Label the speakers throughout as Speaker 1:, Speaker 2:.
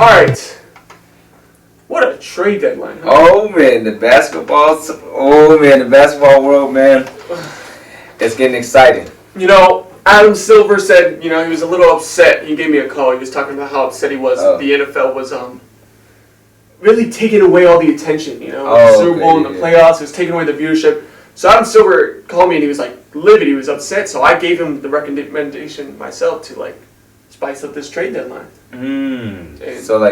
Speaker 1: right. What a trade deadline. Huh?
Speaker 2: Oh man, the basketball world, man. It's getting exciting.
Speaker 1: You know, Adam Silver said, he was a little upset. He gave me a call. He was talking about how upset he was that the NFL was really taking away all the attention, with the Super Bowl and the playoffs. It was taking away the viewership. So Adam Silver called me and he was like livid. He was upset. So I gave him the recommendation myself to spice up this trade deadline.
Speaker 2: So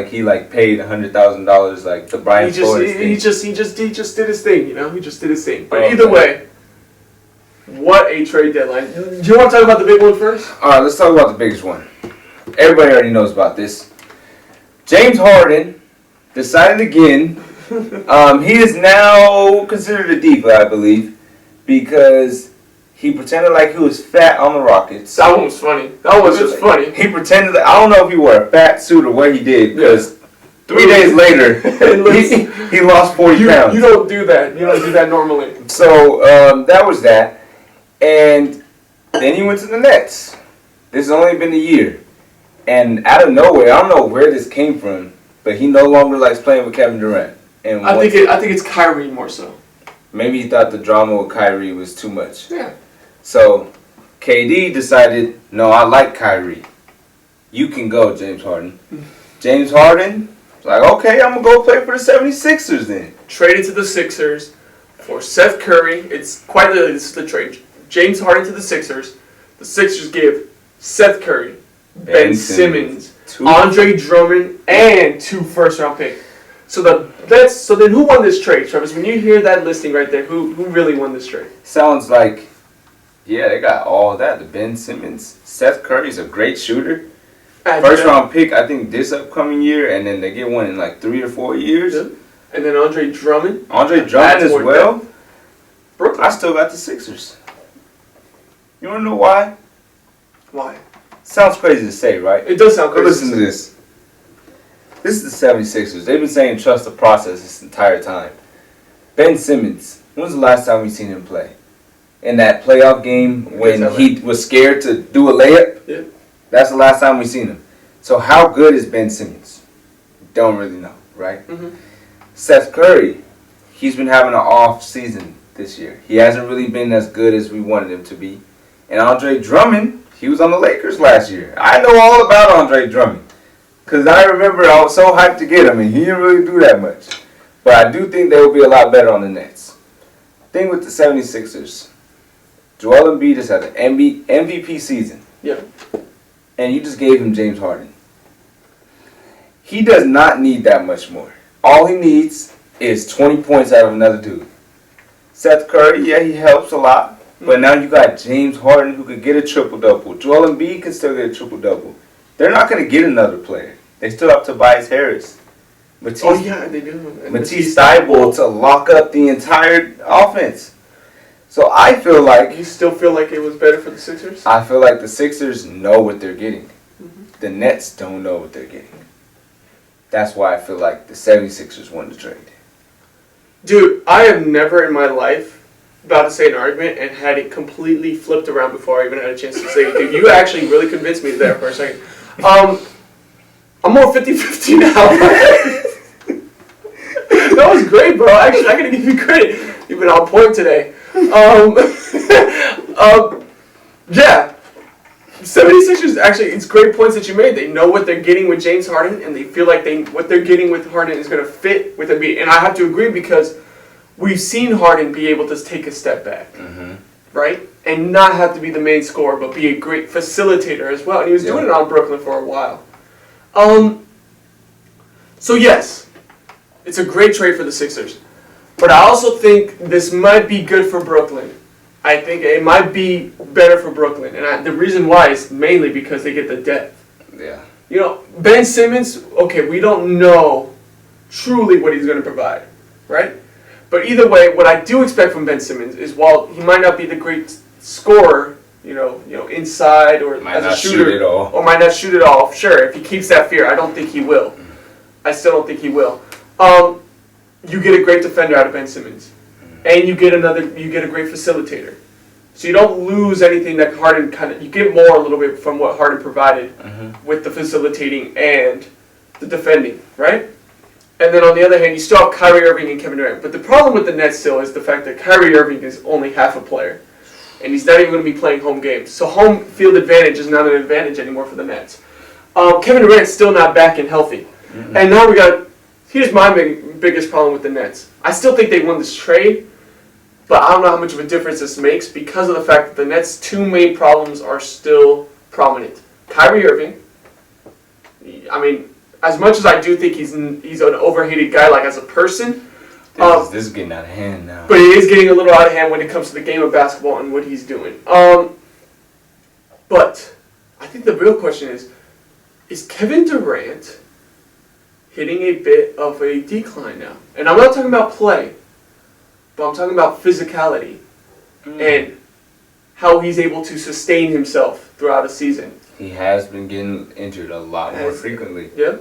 Speaker 2: he paid $100,000 the Brian Flores thing.
Speaker 1: He just did his thing. He just did his thing. But either way, what a trade deadline. Do you want to talk about the big one first?
Speaker 2: All right, let's talk about the biggest one. Everybody already knows about this. James Harden decided again. He is now considered a diva, I believe, because he pretended like he was fat on the Rockets.
Speaker 1: That one was funny. That was just funny.
Speaker 2: He pretended that, I don't know if he wore a fat suit or what he did, because 3 days later, he lost 40 pounds.
Speaker 1: You don't do that. You don't do that normally.
Speaker 2: So, that was that. And then he went to the Nets. This has only been a year. And out of nowhere, I don't know where this came from, but he no longer likes playing with Kevin Durant. And
Speaker 1: I think it's Kyrie more so.
Speaker 2: Maybe he thought the drama with Kyrie was too much.
Speaker 1: Yeah.
Speaker 2: So, KD decided, no, I like Kyrie. You can go, James Harden. James Harden was like, okay, I'm going to go play for the 76ers then.
Speaker 1: Traded to the Sixers for Seth Curry. It's quite literally, this is the trade. James Harden to the Sixers. The Sixers give Seth Curry, Ben Simmons, Andre Drummond, and 2 first-round picks. So then who won this trade, Travis? When you hear that listing right there, who really won this trade?
Speaker 2: Sounds like, they got all that. The Ben Simmons. Seth Curry's a great shooter. First-round pick, I think, this upcoming year, and then they get one in 3 or 4 years.
Speaker 1: Yeah. And then Andre Drummond.
Speaker 2: Andre Drummond as well.
Speaker 1: Brooklyn.
Speaker 2: I still got the Sixers. You want to know why?
Speaker 1: Why?
Speaker 2: Sounds crazy to say, right?
Speaker 1: It does sound crazy.
Speaker 2: But listen to this. This is the 76ers. They've been saying trust the process this entire time. Ben Simmons, when was the last time we seen him play? In that playoff game when he was scared to do a layup?
Speaker 1: Yeah.
Speaker 2: That's the last time we seen him. So how good is Ben Simmons? Don't really know, right?
Speaker 1: Mm-hmm.
Speaker 2: Seth Curry, he's been having an off season this year. He hasn't really been as good as we wanted him to be. And Andre Drummond, he was on the Lakers last year. I know all about Andre Drummond. Because I remember I was so hyped to get him, and he didn't really do that much. But I do think they will be a lot better on the Nets. Thing with the 76ers, Joel Embiid has had an MVP season.
Speaker 1: Yeah.
Speaker 2: And you just gave him James Harden. He does not need that much more. All he needs is 20 points out of another dude. Seth Curry, he helps a lot. But now you got James Harden who could get a triple-double. Joel Embiid can still get a triple-double. They're not going to get another player. They still have Tobias Harris.
Speaker 1: They do.
Speaker 2: Matisse Thybulle to lock up the entire offense. So I feel like...
Speaker 1: You still feel like it was better for the Sixers?
Speaker 2: I feel like the Sixers know what they're getting. Mm-hmm. The Nets don't know what they're getting. That's why I feel like the 76ers won the trade.
Speaker 1: Dude, I have never in my life about to say an argument and had it completely flipped around before I even had a chance to say it. Dude, you actually really convinced me there for a second. I'm more 50-50 now. That was great, bro. Actually, I gotta give you credit. You've been on point today. Yeah. 76ers, actually, it's great points that you made. They know what they're getting with James Harden, and they feel like what they're getting with Harden is going to fit with Embiid. And I have to agree because we've seen Harden be able to take a step back, right? And not have to be the main scorer, but be a great facilitator as well. And he was doing it on Brooklyn for a while. So yes, it's a great trade for the Sixers. But I also think this might be good for Brooklyn. I think it might be better for Brooklyn. And the reason why is mainly because they get the depth.
Speaker 2: Yeah.
Speaker 1: Ben Simmons, okay, we don't know truly what he's going to provide, right? But either way, what I do expect from Ben Simmons is while he might not be the great scorer, inside or as a shooter, or might not shoot it all. Sure, if he keeps that fear, I don't think he will. I still don't think he will. You get a great defender out of Ben Simmons, and you get a great facilitator. So you don't lose anything that Harden you get more a little bit from what Harden provided with the facilitating and the defending, right? And then on the other hand, you still have Kyrie Irving and Kevin Durant. But the problem with the Nets still is the fact that Kyrie Irving is only half a player. And he's not even going to be playing home games. So home field advantage is not an advantage anymore for the Nets. Kevin Durant's still not back and healthy. Mm-hmm. And now here's my biggest problem with the Nets. I still think they won this trade, but I don't know how much of a difference this makes because of the fact that the Nets' two main problems are still prominent. Kyrie Irving, I mean, as much as I do think he's an overhated guy, like as a person,
Speaker 2: this is getting out of hand now.
Speaker 1: But it is getting a little out of hand when it comes to the game of basketball and what he's doing. But I think the real question is Kevin Durant hitting a bit of a decline now? And I'm not talking about play, but I'm talking about physicality and how he's able to sustain himself throughout a season.
Speaker 2: He has been getting injured a lot more frequently.
Speaker 1: Yeah.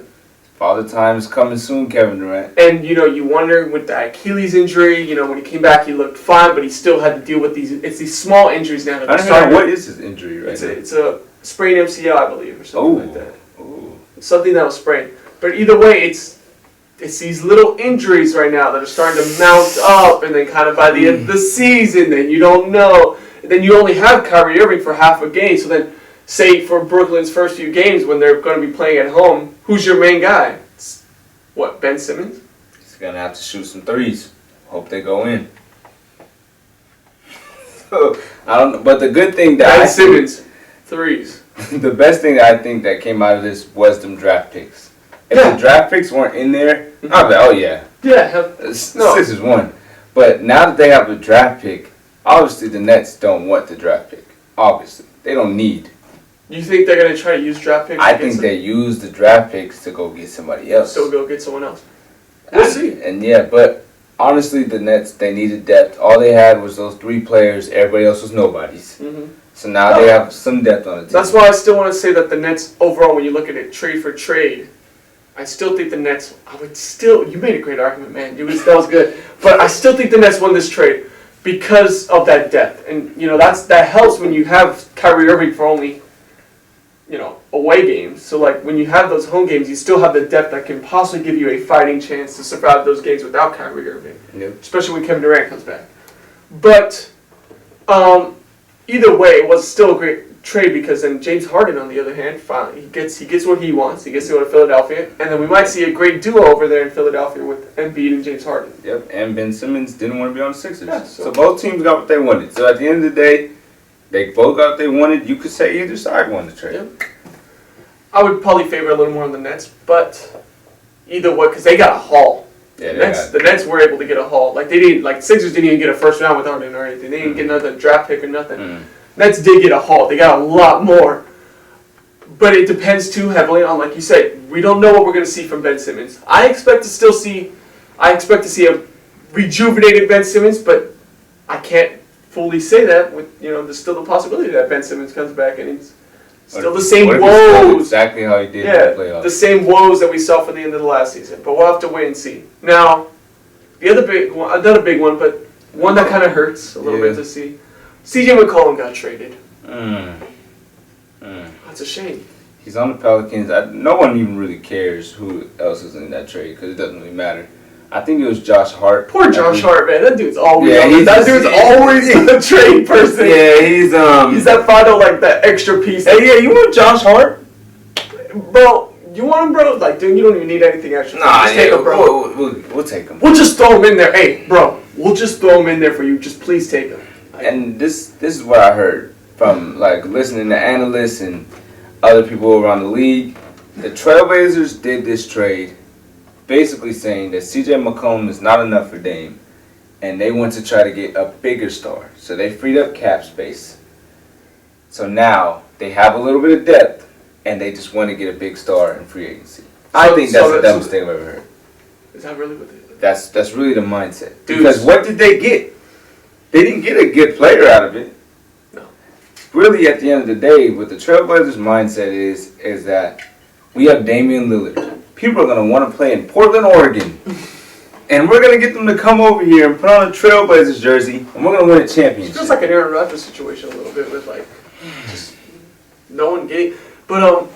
Speaker 2: Father time is coming soon, Kevin Durant.
Speaker 1: And, you wonder with the Achilles injury, when he came back, he looked fine, but he still had to deal with these small injuries now.
Speaker 2: What is his injury right now?
Speaker 1: It's a sprained MCL, I believe, or something like that.
Speaker 2: Ooh.
Speaker 1: Something that was sprained. But either way, it's these little injuries right now that are starting to mount up, and then kind of by the end of the season, then you don't know. And then you only have Kyrie Irving for half a game, so then say for Brooklyn's first few games when they're going to be playing at home, who's your main guy? It's, Ben Simmons?
Speaker 2: He's going to have to shoot some threes. Hope they go in. So, I don't know, but the good thing that
Speaker 1: Ben Simmons, threes.
Speaker 2: The best thing I think that came out of this was them draft picks. If the draft picks weren't in there, I'd be like, oh yeah.
Speaker 1: Yeah. No.
Speaker 2: 6-1. But now that they have a draft pick, obviously the Nets don't want the draft pick. Obviously. They don't need.
Speaker 1: You think they're going to try to use draft picks?
Speaker 2: I think they use the draft picks to go get somebody else.
Speaker 1: So go get someone else. We'll see.
Speaker 2: And but honestly, the Nets, they needed depth. All they had was those 3 players. Everybody else was nobodies. Mm-hmm. So now they have some depth on the team.
Speaker 1: That's why I still want to say that the Nets, overall, when you look at it trade for trade, I still think the Nets, you made a great argument, man. That was good. But I still think the Nets won this trade because of that depth. And, that helps when you have Kyrie Irving for only, away games. So, when you have those home games, you still have the depth that can possibly give you a fighting chance to survive those games without Kyrie Irving. Yep. Especially when Kevin Durant comes back. But, either way, it was still a great trade because then James Harden, on the other hand, finally, he gets what he wants. He gets to go to Philadelphia. And then we might see a great duo over there in Philadelphia with Embiid and James Harden.
Speaker 2: Yep, and Ben Simmons didn't want to be on the Sixers. Yeah, so both teams got what they wanted. So at the end of the day, they both got what they wanted. You could say either side won the trade. Yep.
Speaker 1: I would probably favor a little more on the Nets, but either way, because they got a haul. Yeah, the Nets were able to get a haul. Sixers didn't even get a first round with Harden or anything. They didn't get another draft pick or nothing. Nets did get a haul. They got a lot more. But it depends too heavily on, like you said, we don't know what we're going to see from Ben Simmons. I expect to see a rejuvenated Ben Simmons, but I can't fully say that with, there's still the possibility that Ben Simmons comes back and he's still the same woes.
Speaker 2: Exactly how he did in the playoffs.
Speaker 1: The same woes that we saw for the end of the last season. But we'll have to wait and see. Now, the other big one, not a big one, but one that kind of hurts a little bit to see. CJ McCollum got traded. That's a shame.
Speaker 2: He's on the Pelicans. No one even really cares who else is in that trade because it doesn't really matter. I think it was Josh Hart.
Speaker 1: Poor Josh Hart, man. That dude's always always the trade person.
Speaker 2: Yeah, he's
Speaker 1: that final, that extra piece.
Speaker 2: Hey, yeah, you want Josh Hart?
Speaker 1: Bro, you want him, bro? Dude, you don't even need anything extra.
Speaker 2: Nah,
Speaker 1: just take him, bro.
Speaker 2: We'll take him.
Speaker 1: We'll just throw him in there. Hey, bro, we'll just throw him in there for you. Just please take him.
Speaker 2: And this is what I heard from, listening to analysts and other people around the league. The Trailblazers did this trade basically saying that CJ McCollum is not enough for Dame, and they want to try to get a bigger star. So they freed up cap space. So now they have a little bit of depth, and they just want to get a big star in free agency. I think that's the dumbest thing I've ever heard.
Speaker 1: Is that really what they did?
Speaker 2: That's really the mindset. Because what did they get? They didn't get a good player out of it.
Speaker 1: No.
Speaker 2: Really, at the end of the day, what the Trailblazers' mindset is that we have Damian Lillard. People are going to want to play in Portland, Oregon. And we're going to get them to come over here and put on a Trailblazers jersey, and we're going to win a championship.
Speaker 1: It's just like an Aaron Rodgers situation a little bit with, just no one getting. But,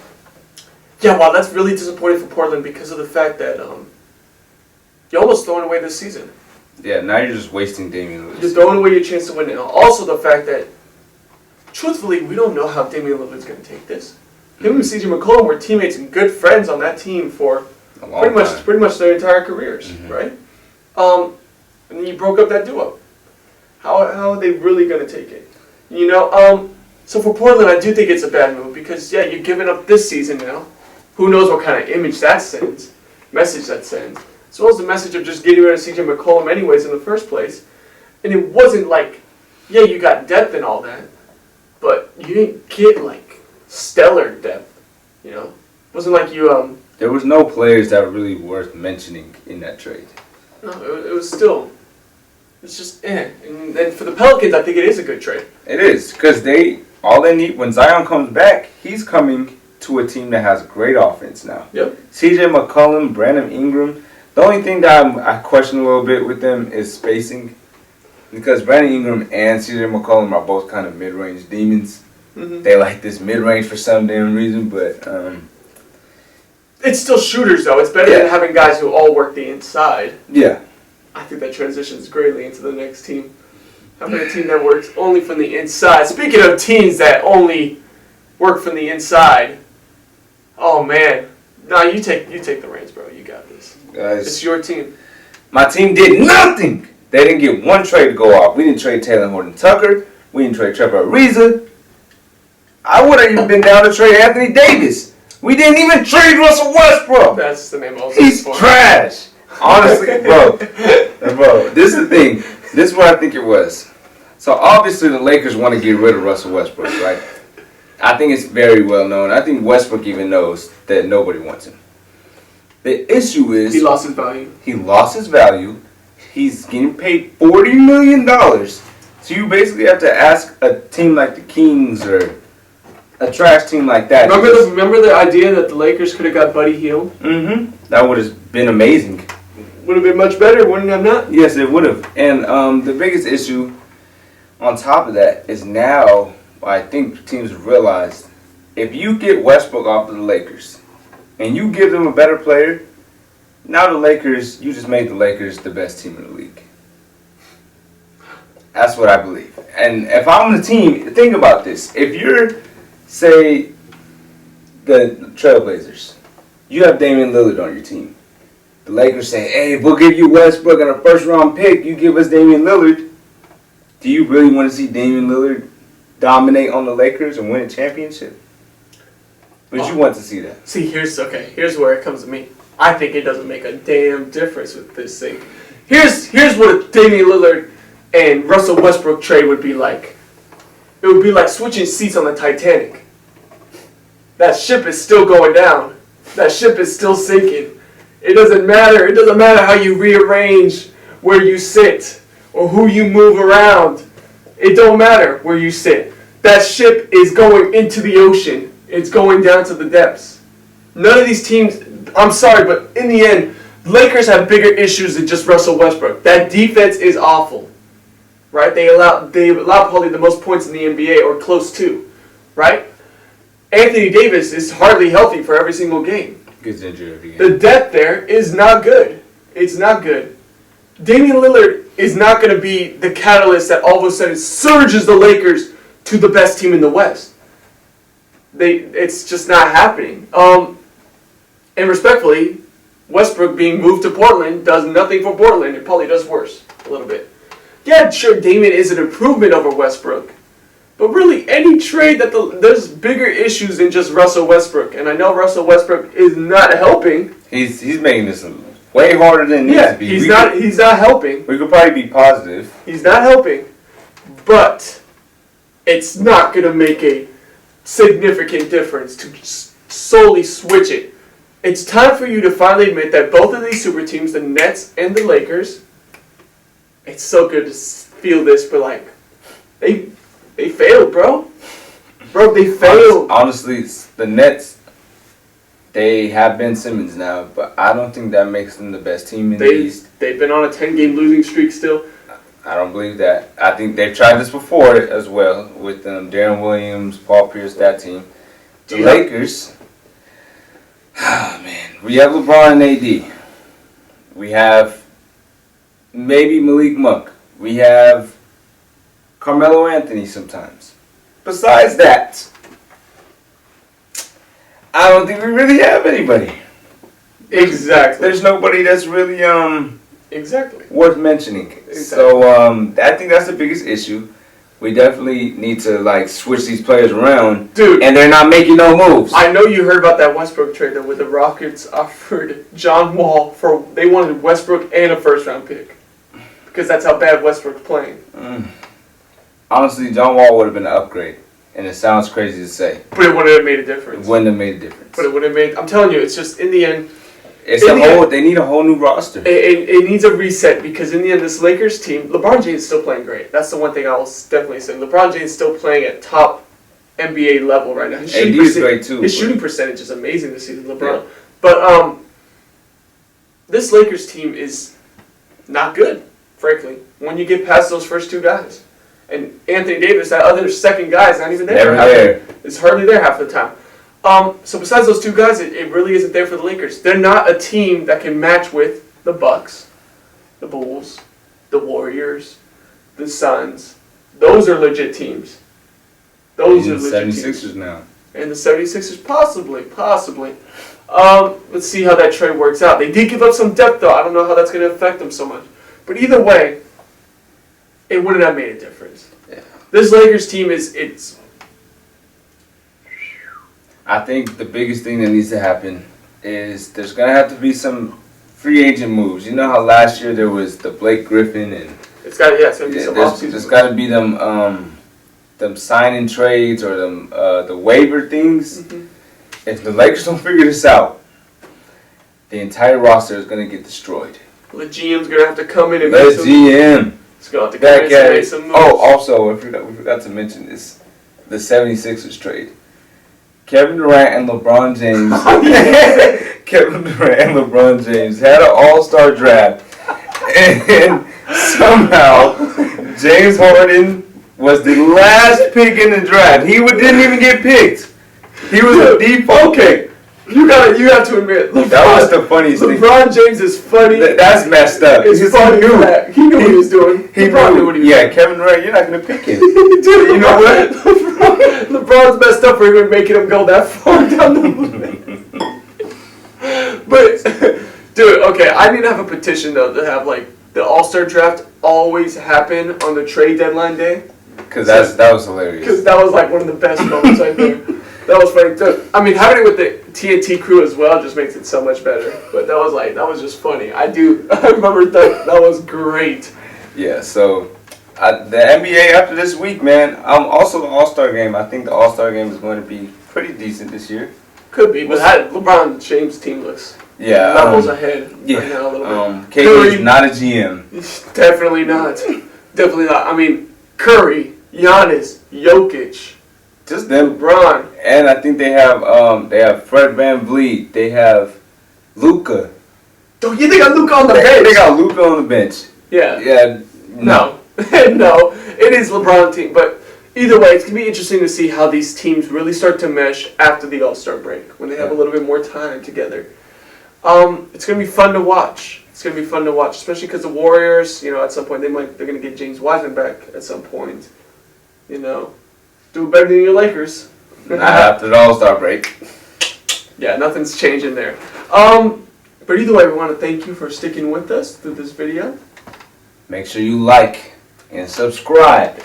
Speaker 1: Yeah, wow, that's really disappointing for Portland because of the fact that you're almost throwing away this season.
Speaker 2: Yeah, now you're just wasting Damian Lillard.
Speaker 1: You're throwing away your chance to win now. Also, the fact that, truthfully, we don't know how Damian Lillard's going to take this. Him and CJ McCollum were teammates and good friends on that team for pretty much their entire careers, right? And then you broke up that duo. How are they really going to take it? You know, so for Portland, I do think it's a bad move because, yeah, you're giving up this season now. Who knows what kind of image that sends, message that sends. As well as the message of just getting rid of CJ McCollum anyways in the first place. And it wasn't like, yeah, you got depth and all that, but you didn't get, like, stellar depth, you know? It wasn't like you,
Speaker 2: There was no players that were really worth mentioning in that trade.
Speaker 1: No, it was still, it's just, And for the Pelicans, I think it is a good trade.
Speaker 2: It is, because all they need, when Zion comes back, he's coming to a team that has great offense now.
Speaker 1: Yep.
Speaker 2: CJ McCollum, Brandon Ingram. The only thing that I question a little bit with them is spacing. Because Brandon Ingram and CJ McCollum are both kind of mid-range demons.
Speaker 1: Mm-hmm.
Speaker 2: They like this mid-range for some damn reason, but...
Speaker 1: it's still shooters, though. It's better than having guys who all work the inside.
Speaker 2: Yeah.
Speaker 1: I think that transitions greatly into the next team. Having a team that works only from the inside. Speaking of teams that only work from the inside, oh, man. No, you take the reins, bro. You got this.
Speaker 2: Guys,
Speaker 1: it's your team.
Speaker 2: My team did nothing. They didn't get one trade to go off. We didn't trade Taylor Horton-Tucker. We didn't trade Trevor Ariza. I would have even been down to trade Anthony Davis. We didn't even trade Russell Westbrook.
Speaker 1: That's the name I was
Speaker 2: He's
Speaker 1: for.
Speaker 2: trash. Honestly, bro. This is the thing. This is what I think it was. So obviously the Lakers want to get rid of Russell Westbrook, right? I think it's very well known. I think Westbrook even knows that nobody wants him. The issue is...
Speaker 1: he lost his value.
Speaker 2: He lost his value. He's getting paid $40 million. So you basically have to ask a team like the Kings or a trash team like that.
Speaker 1: Remember the idea that the Lakers could have got Buddy Hield?
Speaker 2: Mm-hmm. That would have been amazing.
Speaker 1: Would have been much better, wouldn't it have not?
Speaker 2: Yes, it would have. And the biggest issue on top of that is now I think teams have realized if you get Westbrook off of the Lakers and you give them a better player, now the Lakers, you just made the Lakers the best team in the league. That's what I believe. And if I'm the team, think about this. If you're, say, the Trailblazers, you have Damian Lillard on your team. The Lakers say, hey, we'll give you Westbrook and a first-round pick. You give us Damian Lillard. Do you really want to see Damian Lillard dominate on the Lakers and win a championship? Would you want to see that?
Speaker 1: See, here's where it comes to me. I think it doesn't make a damn difference with this thing. Here's what a Damian Lillard and Russell Westbrook trade would be like. It would be like switching seats on the Titanic. That ship is still going down. That ship is still sinking. It doesn't matter. It doesn't matter how you rearrange where you sit or who you move around. It don't matter where you sit. That ship is going into the ocean. It's going down to the depths. None of these teams, I'm sorry, but in the end, Lakers have bigger issues than just Russell Westbrook. That defense is awful. Right? They allow probably the most points in the NBA or close to. Right? Anthony Davis is hardly healthy for every single game.
Speaker 2: Gets injured every game.
Speaker 1: The depth there is not good. It's not good. Damian Lillard is not going to be the catalyst that all of a sudden surges the Lakers to the best team in the West. It's just not happening. And respectfully, Westbrook being moved to Portland does nothing for Portland. It probably does worse a little bit. Yeah, sure, Damian is an improvement over Westbrook. But really, any trade there's bigger issues than just Russell Westbrook. And I know Russell Westbrook is not helping.
Speaker 2: He's making this way harder than it needs to be.
Speaker 1: He's not helping.
Speaker 2: We could probably be positive.
Speaker 1: He's not helping. But it's not going to make a significant difference to solely switch it. It's time for you to finally admit that both of these super teams, the Nets and the Lakers, it's so good to feel this, but like, they failed, bro. Bro, they failed.
Speaker 2: Honestly, the Nets, they have Ben Simmons now, but I don't think that makes them the best team in the East.
Speaker 1: They've been on a 10-game losing streak still.
Speaker 2: I don't believe that. I think they've tried this before as well with Darren Williams, Paul Pierce, that team. The Lakers, Man, we have LeBron and AD. We have maybe Malik Monk. We have Carmelo Anthony sometimes. Besides that, I don't think we really have anybody.
Speaker 1: Exactly.
Speaker 2: There's nobody that's really
Speaker 1: exactly
Speaker 2: worth mentioning.
Speaker 1: Exactly.
Speaker 2: So I think that's the biggest issue. We definitely need to like switch these players around,
Speaker 1: dude.
Speaker 2: And they're not making no moves.
Speaker 1: I know you heard about that Westbrook trade though, where the Rockets offered John Wall they wanted Westbrook and a first-round pick because that's how bad Westbrook's playing.
Speaker 2: Honestly, John Wall would have been an upgrade, and it sounds crazy to say,
Speaker 1: but it wouldn't have made a difference.
Speaker 2: It wouldn't have made a difference.
Speaker 1: But it would have made. I'm telling you, it's just in the end.
Speaker 2: They need a whole new roster.
Speaker 1: It needs a reset because in the end, this Lakers team, LeBron James is still playing great. That's the one thing I will definitely say. LeBron James is still playing at top NBA level right now.
Speaker 2: His shooting great too.
Speaker 1: His shooting percentage is amazing this season, LeBron. Yeah. But this Lakers team is not good, frankly, when you get past those first two guys. And Anthony Davis, that other second guy, is not even there.
Speaker 2: Never there.
Speaker 1: It's hardly there half the time. So besides those two guys, it really isn't there for the Lakers. They're not a team that can match with the Bucks, the Bulls, the Warriors, the Suns. Those are legit teams. Those are legit
Speaker 2: 76ers
Speaker 1: teams.
Speaker 2: now.
Speaker 1: And the 76ers, possibly. Let's see how that trade works out. They did give up some depth, though. I don't know how that's going to affect them so much. But either way, it wouldn't have made a difference.
Speaker 2: Yeah.
Speaker 1: This Lakers team it's.
Speaker 2: I think the biggest thing that needs to happen is there's going to have to be some free agent moves. You know how last year there was the Blake Griffin and
Speaker 1: it's got to be some offseason.
Speaker 2: There's got to be them signing trades or the waiver things. Mm-hmm. If the Lakers don't figure this out, the entire roster is going to get destroyed.
Speaker 1: The GM's going to have to come in and
Speaker 2: make some
Speaker 1: GM. It's going to have to come in and make some moves.
Speaker 2: Oh, also, we forgot to mention this. The 76ers trade. Kevin Durant and LeBron James. Kevin Durant and LeBron James had an all-star draft, and somehow James Harden was the last pick in the draft. He didn't even get picked. He was a default pick.
Speaker 1: You have to admit,
Speaker 2: that was the funniest thing.
Speaker 1: LeBron James is funny.
Speaker 2: That's messed up.
Speaker 1: It's funny. He knew what he was doing.
Speaker 2: He knew what he was doing. Yeah, Kevin Durant, you're not going to pick him.
Speaker 1: Dude, you know what? LeBron's messed up for even making him go that far down the line. But, dude, okay, I need to have a petition, though, to have, like, the All-Star Draft always happen on the trade deadline day.
Speaker 2: Because that was hilarious.
Speaker 1: Because that was, like, one of the best moments right there. That was funny too. I mean, having it with the TNT crew as well just makes it so much better. But that was just funny. I remember that was great.
Speaker 2: Yeah. So the NBA after this week, man. Also the All-Star game. I think the All-Star game is going to be pretty decent this year.
Speaker 1: Could be, but LeBron James team looks levels ahead right now a little bit.
Speaker 2: KD's not a GM.
Speaker 1: Definitely not. Definitely not. I mean, Curry, Giannis, Jokic.
Speaker 2: Just them,
Speaker 1: LeBron,
Speaker 2: and I think they have Fred VanVleet. They have Luka.
Speaker 1: Don't you think got Luka on the bench?
Speaker 2: They got Luka on the bench.
Speaker 1: Yeah.
Speaker 2: Yeah.
Speaker 1: No. No. It is LeBron team, but either way, it's gonna be interesting to see how these teams really start to mesh after the All-Star break when they have a little bit more time together. It's gonna be fun to watch. Especially because the Warriors, at some point they're gonna get James Wiseman back at some point. Do better than your Lakers.
Speaker 2: After the All-Star break.
Speaker 1: Yeah, nothing's changing there. But either way, we want to thank you for sticking with us through this video.
Speaker 2: Make sure you like and subscribe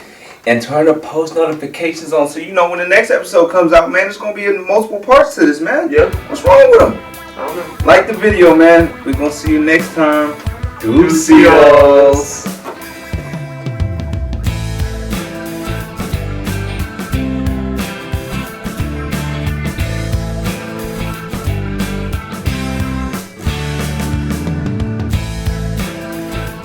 Speaker 2: and turn the post notifications on so you know when the next episode comes out, man. It's going to be in multiple parts to this, man.
Speaker 1: Yep.
Speaker 2: What's wrong with them?
Speaker 1: I don't know.
Speaker 2: Like the video, man. We're going to see you next time. Deuces.